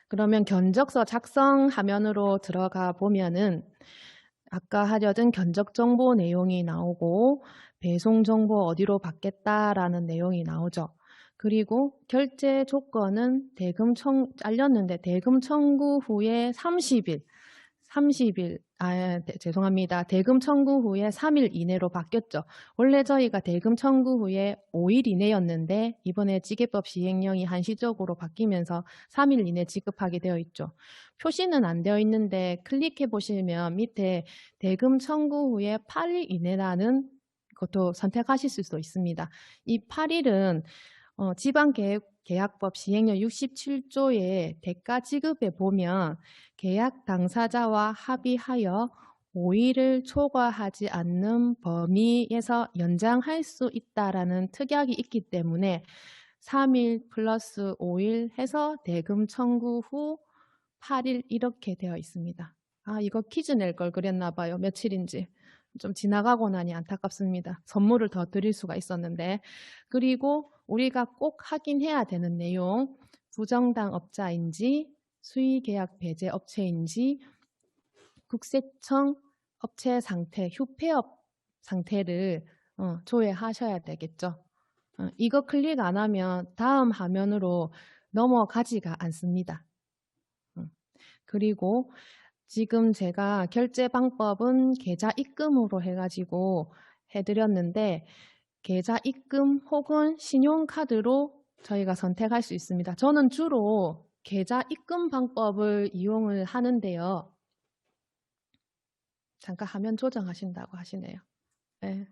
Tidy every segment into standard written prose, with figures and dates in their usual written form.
그러면 견적서 작성 화면으로 들어가 보면은 아까 하려던 견적 정보 내용이 나오고 배송 정보 어디로 받겠다라는 내용이 나오죠. 그리고 결제 조건은 잘렸는데 대금 청구 후에 30일, 죄송합니다. 대금 청구 후에 3일 이내로 바뀌었죠. 원래 저희가 대금 청구 후에 5일 이내였는데 이번에 지계법 시행령이 한시적으로 바뀌면서 3일 이내 지급하게 되어 있죠. 표시는 안 되어 있는데 클릭해 보시면 밑에 대금 청구 후에 8일 이내라는 것도 선택하실 수도 있습니다. 이 8일은 지방계약법 시행령 67조의 대가 지급에 보면 계약 당사자와 합의하여 5일을 초과하지 않는 범위에서 연장할 수 있다라는 특약이 있기 때문에 3일 플러스 5일 해서 대금 청구 후 8일 이렇게 되어 있습니다. 아, 이거 퀴즈 낼 걸 그랬나 봐요. 며칠인지. 좀 지나가고 나니 안타깝습니다. 선물을 더 드릴 수가 있었는데. 그리고 우리가 꼭 확인해야 되는 내용, 부정당 업자인지 수의계약 배제 업체인지 국세청 업체 상태, 휴폐업 상태를 조회하셔야 되겠죠. 이거 클릭 안 하면 다음 화면으로 넘어가지가 않습니다. 그리고 지금 제가 결제 방법은 계좌 입금으로 해가지고 해드렸는데 계좌 입금 혹은 신용카드로 저희가 선택할 수 있습니다. 저는 주로 계좌 입금 방법을 이용을 하는데요. 잠깐 화면 조정하신다고 하시네요. 네.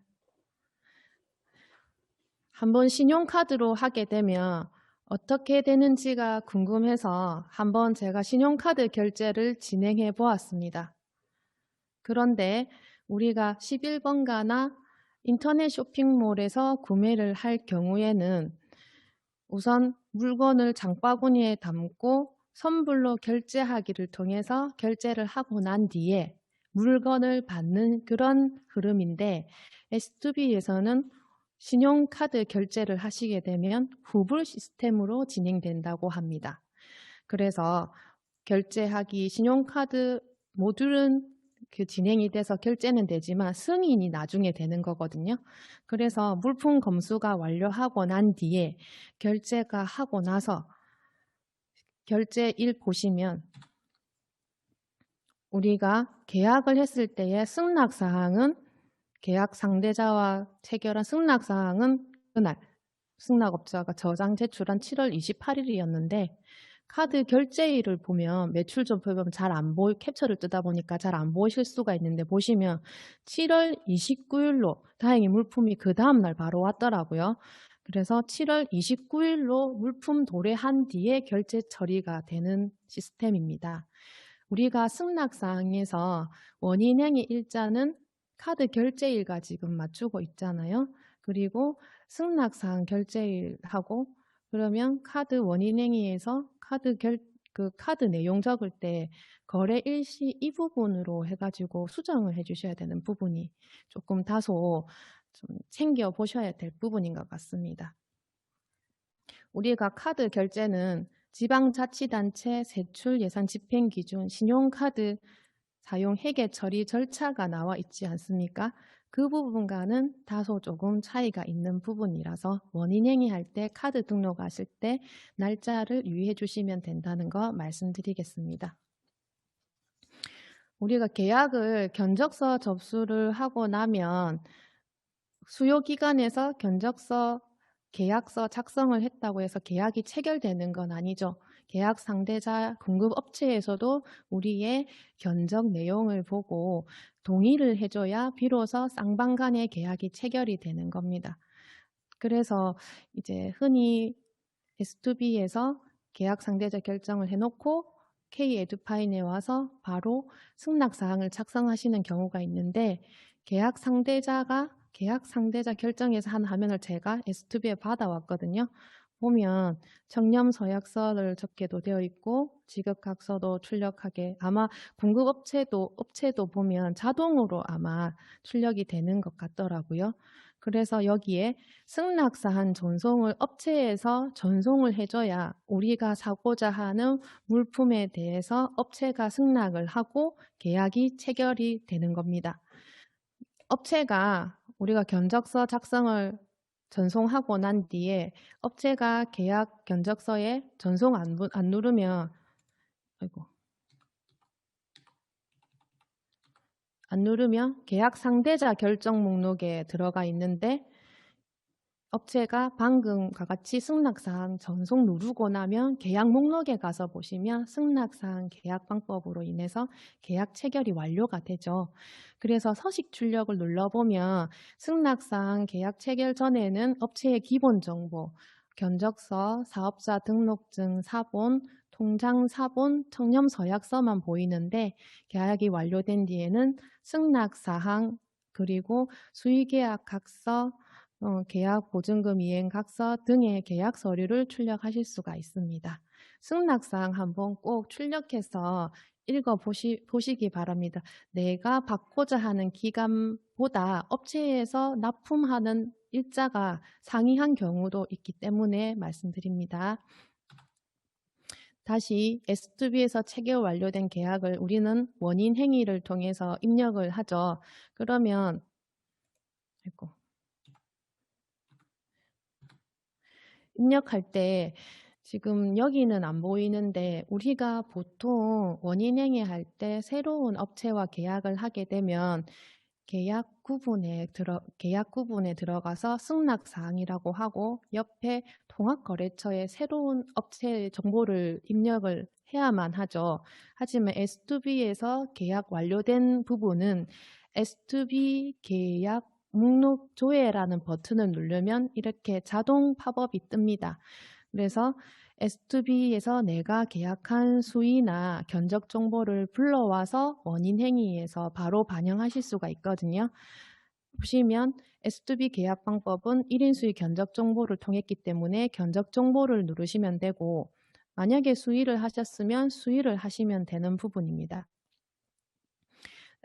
한번 신용카드로 하게 되면 어떻게 되는지가 궁금해서 한번 제가 신용카드 결제를 진행해 보았습니다. 그런데 우리가 11번가나 인터넷 쇼핑몰에서 구매를 할 경우에는 우선 물건을 장바구니에 담고 선불로 결제하기를 통해서 결제를 하고 난 뒤에 물건을 받는 그런 흐름인데 S2B에서는 신용카드 결제를 하시게 되면 후불 시스템으로 진행된다고 합니다. 그래서 결제하기 신용카드 모듈은 진행이 돼서 결제는 되지만 승인이 나중에 되는 거거든요. 그래서 물품 검수가 완료하고 난 뒤에 결제가 하고 나서 결제일 보시면 우리가 계약을 했을 때의 승낙사항은 계약 상대자와 체결한 승낙사항은 그날 승낙업자가 저장 제출한 7월 28일이었는데 카드 결제일을 보면 매출 점포에 보면 캡처를 뜨다 보니까 잘 안 보실 수가 있는데 보시면 7월 29일로 다행히 물품이 그 다음날 바로 왔더라고요. 그래서 7월 29일로 물품 도래한 뒤에 결제 처리가 되는 시스템입니다. 우리가 승낙사항에서 원인행위 일자는 카드 결제일과 지금 맞추고 있잖아요. 그리고 승낙사항 결제일하고 그러면 카드 원인행위에서 카드 내용 적을 때 거래 일시 이 부분으로 해가지고 수정을 해주셔야 되는 부분이 조금 다소 좀 챙겨 보셔야 될 부분인 것 같습니다. 우리가 카드 결제는 지방자치단체 세출 예산 집행 기준 신용카드 사용 회계 처리 절차가 나와 있지 않습니까? 그 부분과는 다소 조금 차이가 있는 부분이라서 원인행위할 때 카드 등록하실 때 날짜를 유의해 주시면 된다는 거 말씀드리겠습니다. 우리가 계약을 견적서 접수를 하고 나면 수요기관에서 계약서 작성을 했다고 해서 계약이 체결되는 건 아니죠. 계약 상대자 공급업체에서도 우리의 견적 내용을 보고 동의를 해줘야 비로소 쌍방 간의 계약이 체결이 되는 겁니다. 그래서 이제 흔히 S2B에서 계약 상대자 결정을 해놓고 K-에듀파인에 와서 바로 승낙사항을 작성하시는 경우가 있는데 계약 상대자 결정에서 한 화면을 제가 S2B에 받아왔거든요. 보면 청렴서약서를 적게도 되어 있고 지급각서도 출력하게 아마 업체도 보면 자동으로 아마 출력이 되는 것 같더라고요. 그래서 여기에 승낙사항 전송을 업체에서 전송을 해줘야 우리가 사고자 하는 물품에 대해서 업체가 승낙을 하고 계약이 체결이 되는 겁니다. 업체가 우리가 견적서 작성을 전송하고 난 뒤에 업체가 계약 견적서에 전송 안 누르면 계약 상대자 결정 목록에 들어가 있는데 업체가 방금과 같이 승낙사항 전송 누르고 나면 계약 목록에 가서 보시면 승낙사항 계약 방법으로 인해서 계약 체결이 완료가 되죠. 그래서 서식 출력을 눌러보면 승낙사항 계약 체결 전에는 업체의 기본 정보, 견적서, 사업자 등록증 사본, 통장 사본, 청렴 서약서만 보이는데 계약이 완료된 뒤에는 승낙사항 그리고 수의계약 각서, 계약 보증금 이행 각서 등의 계약 서류를 출력하실 수가 있습니다. 승낙사항 한번 꼭 출력해서 보시기 바랍니다. 내가 받고자 하는 기간보다 업체에서 납품하는 일자가 상이한 경우도 있기 때문에 말씀드립니다. 다시 S2B에서 체결 완료된 계약을 우리는 원인 행위를 통해서 입력을 하죠. 그러면 입력할 때 지금 여기는 안 보이는데 우리가 보통 원인행위 할 때 새로운 업체와 계약을 하게 되면 계약 구분에 들어가서 승낙사항이라고 하고 옆에 통합거래처의 새로운 업체 정보를 입력을 해야만 하죠. 하지만 S2B에서 계약 완료된 부분은 S2B 계약 목록 조회라는 버튼을 누르면 이렇게 자동 팝업이 뜹니다. 그래서 S2B에서 내가 계약한 수의나 견적 정보를 불러와서 원인 행위에서 바로 반영하실 수가 있거든요. 보시면 S2B 계약 방법은 1인 수의 견적 정보를 통했기 때문에 견적 정보를 누르시면 되고 만약에 수의를 하셨으면 수의를 하시면 되는 부분입니다.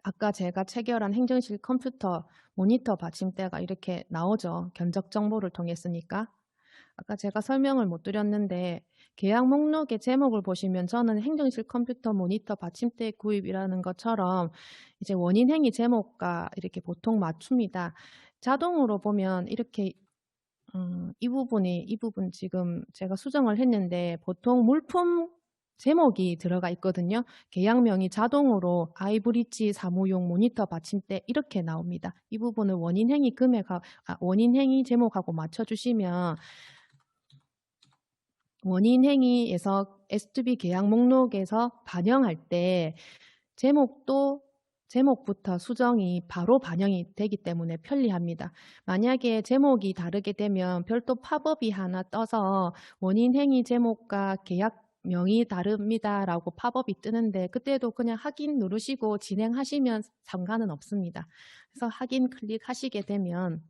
아까 제가 체결한 행정실 컴퓨터 모니터 받침대가 이렇게 나오죠. 견적 정보를 통했으니까. 아까 제가 설명을 못 드렸는데 계약 목록의 제목을 보시면 저는 행정실 컴퓨터 모니터 받침대 구입이라는 것처럼 이제 원인 행위 제목과 이렇게 보통 맞춥니다. 자동으로 보면 이렇게 이 부분 지금 제가 수정을 했는데 보통 물품 제목이 들어가 있거든요. 계약명이 자동으로 아이브리지 사무용 모니터 받침대 이렇게 나옵니다. 이 부분을 원인 행위 제목하고 맞춰주시면 원인 행위에서 S2B 계약 목록에서 반영할 때 제목부터 수정이 바로 반영이 되기 때문에 편리합니다. 만약에 제목이 다르게 되면 별도 팝업이 하나 떠서 원인 행위 제목과 계약명이 다릅니다 라고 팝업이 뜨는데 그때도 그냥 확인 누르시고 진행하시면 상관은 없습니다. 그래서 확인 클릭하시게 되면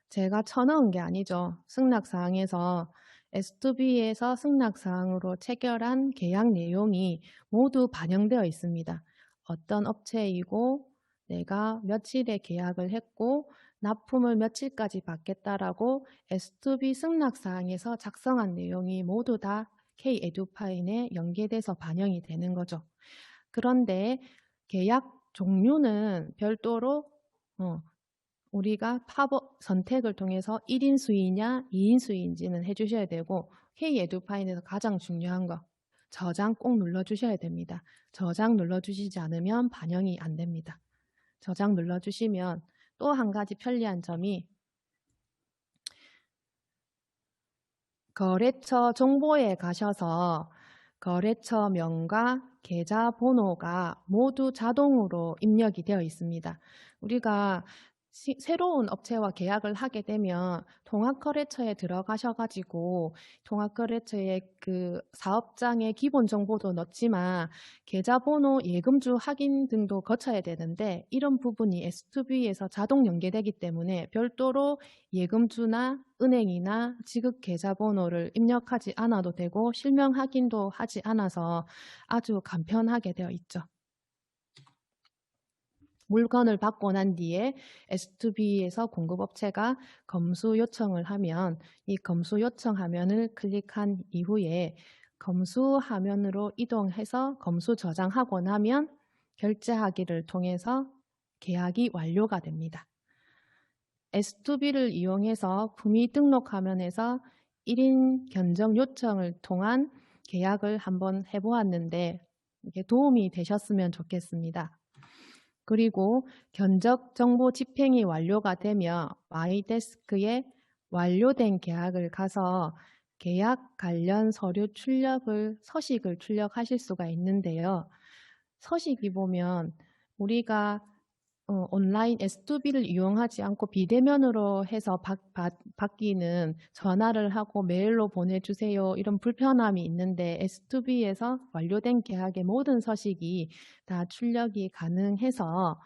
제가 쳐넣은 게 아니죠. 승낙사항에서 S2B에서 승낙사항으로 체결한 계약 내용이 모두 반영되어 있습니다. 어떤 업체이고 내가 며칠에 계약을 했고 납품을 며칠까지 받겠다라고 S2B 승낙사항에서 작성한 내용이 모두 다 K-에듀파인에 연계돼서 반영이 되는 거죠. 그런데 계약 종류는 별도로 우리가 팝업 선택을 통해서 1인 수이냐 2인 수인지는 해주셔야 되고 K-에듀파인에서 가장 중요한 거 저장 꼭 눌러주셔야 됩니다. 저장 눌러주시지 않으면 반영이 안 됩니다. 저장 눌러주시면 또 한 가지 편리한 점이 거래처 정보에 가셔서 거래처명과 계좌번호가 모두 자동으로 입력이 되어 있습니다. 우리가 새로운 업체와 계약을 하게 되면 통합거래처에 들어가셔가지고 통합거래처의 그 사업장의 기본 정보도 넣지만 계좌번호, 예금주 확인 등도 거쳐야 되는데 이런 부분이 S2B에서 자동 연계되기 때문에 별도로 예금주나 은행이나 지급 계좌번호를 입력하지 않아도 되고 실명 확인도 하지 않아서 아주 간편하게 되어 있죠. 물건을 받고 난 뒤에 S2B에서 공급업체가 검수 요청을 하면 이 검수 요청 화면을 클릭한 이후에 검수 화면으로 이동해서 검수 저장하고 나면 결제하기를 통해서 계약이 완료가 됩니다. S2B를 이용해서 구미 등록 화면에서 1인 견적 요청을 통한 계약을 한번 해보았는데 이게 도움이 되셨으면 좋겠습니다. 그리고 견적 정보 집행이 완료가 되면 마이데스크에 완료된 계약을 가서 계약 관련 서류 서식을 출력하실 수가 있는데요. 서식이 보면 우리가 온라인 S2B를 이용하지 않고 비대면으로 해서 받기는 전화를 하고 메일로 보내주세요 이런 불편함이 있는데 S2B에서 완료된 계약의 모든 서식이 다 출력이 가능해서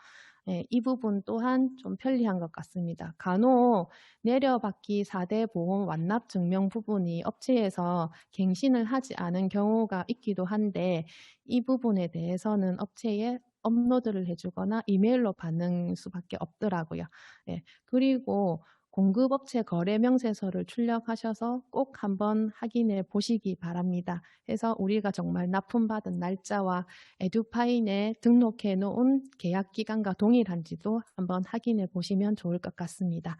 이 부분 또한 좀 편리한 것 같습니다. 간혹 내려받기 4대 보험 완납 증명 부분이 업체에서 갱신을 하지 않은 경우가 있기도 한데 이 부분에 대해서는 업체에 업로드를 해주거나 이메일로 받는 수밖에 없더라고요. 예, 그리고 공급업체 거래명세서를 출력하셔서 꼭 한번 확인해 보시기 바랍니다. 해서 우리가 정말 납품받은 날짜와 에듀파인에 등록해 놓은 계약 기간과 동일한지도 한번 확인해 보시면 좋을 것 같습니다.